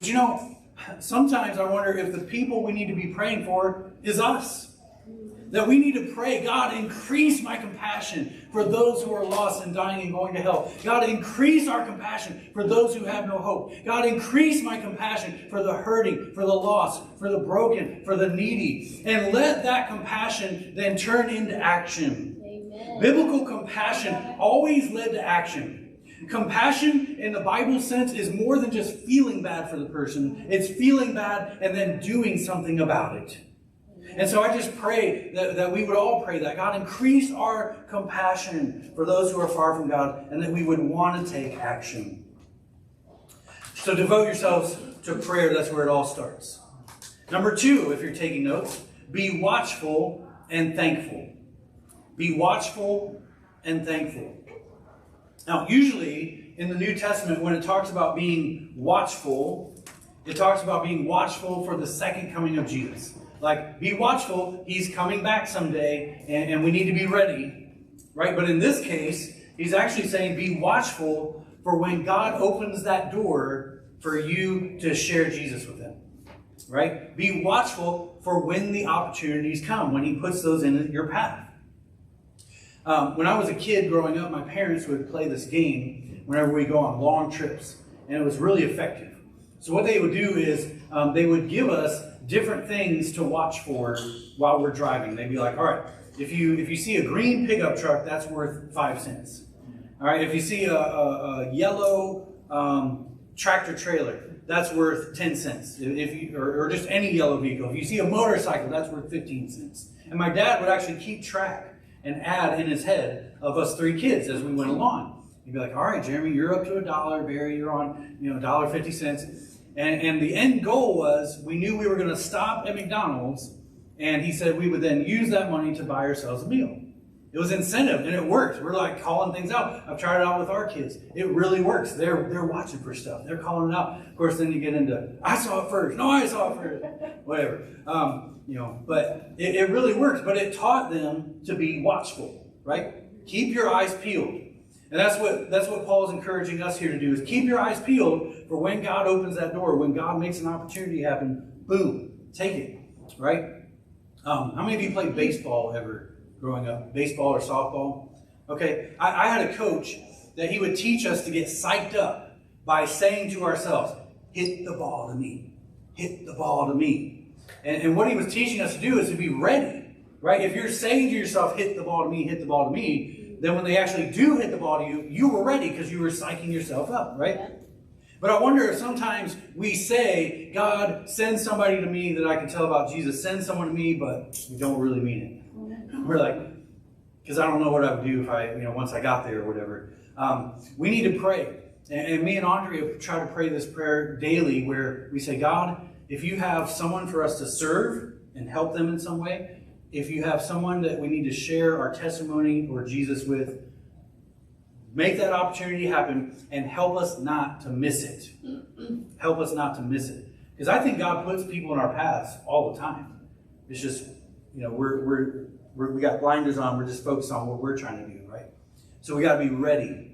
You know, sometimes I wonder if the people we need to be praying for is us. That we need to pray, God, increase my compassion for those who are lost and dying and going to hell. God, increase our compassion for those who have no hope. God, increase my compassion for the hurting, for the lost, for the broken, for the needy. And let that compassion then turn into action. Amen. Biblical compassion always led to action. Compassion in the Bible sense is more than just feeling bad for the person. It's feeling bad and then doing something about it. And so I just pray that we would all pray that God increase our compassion for those who are far from God and that we would want to take action. So devote yourselves to prayer. That's where it all starts. Number 2, if you're taking notes, be watchful and thankful. Be watchful and thankful. Now, usually in the New Testament, when it talks about being watchful, it talks about being watchful for the second coming of Jesus. Like, be watchful, he's coming back someday, and we need to be ready, right? But in this case, he's actually saying be watchful for when God opens that door for you to share Jesus with him, right? Be watchful for when the opportunities come, when he puts those in your path. When I was a kid growing up, my parents would play this game whenever we go on long trips, and it was really effective. So what they would do is they would give us different things to watch for while we're driving. They'd be like, all right, if you see a green pickup truck, that's worth 5 cents. All right, if you see a yellow tractor trailer, that's worth 10 cents. Or just any yellow vehicle. If you see a motorcycle, that's worth 15 cents. And my dad would actually keep track and add in his head of us 3 kids as we went along. He'd be like, all right, Jeremy, you're up to $1. Barry, you're on $1.50. And the end goal was we knew we were going to stop at McDonald's, and he said we would then use that money to buy ourselves a meal. It was incentive, and it worked. We're like calling things out. I've tried it out with our kids. It really works. They're watching for stuff. They're calling it out. Of course, then you get into, I saw it first. No, I saw it first. Whatever. But it really works. But it taught them to be watchful, right? Keep your eyes peeled. And that's what Paul's encouraging us here to do, is keep your eyes peeled for when God opens that door, when God makes an opportunity happen, boom, take it, right? How many of you played baseball ever growing up? Baseball or softball? Okay, I had a coach that he would teach us to get psyched up by saying to ourselves, hit the ball to me, hit the ball to me. And what he was teaching us to do is to be ready, right? If you're saying to yourself, hit the ball to me, hit the ball to me, then when they actually do hit the ball to you, you were ready because you were psyching yourself up, right? Yeah. But I wonder if sometimes we say, God, send somebody to me that I can tell about Jesus. Send someone to me, but we don't really mean it. We're like, because I don't know what I would do if I, once I got there or whatever. We need to pray. And me and Andrea try to pray this prayer daily where we say, God, if you have someone for us to serve and help them in some way, if you have someone that we need to share our testimony or Jesus with, make that opportunity happen and help us not to miss it. Help us not to miss it. Because I think God puts people in our paths all the time. It's just, we got blinders on. We're just focused on what we're trying to do, right? So we got to be ready.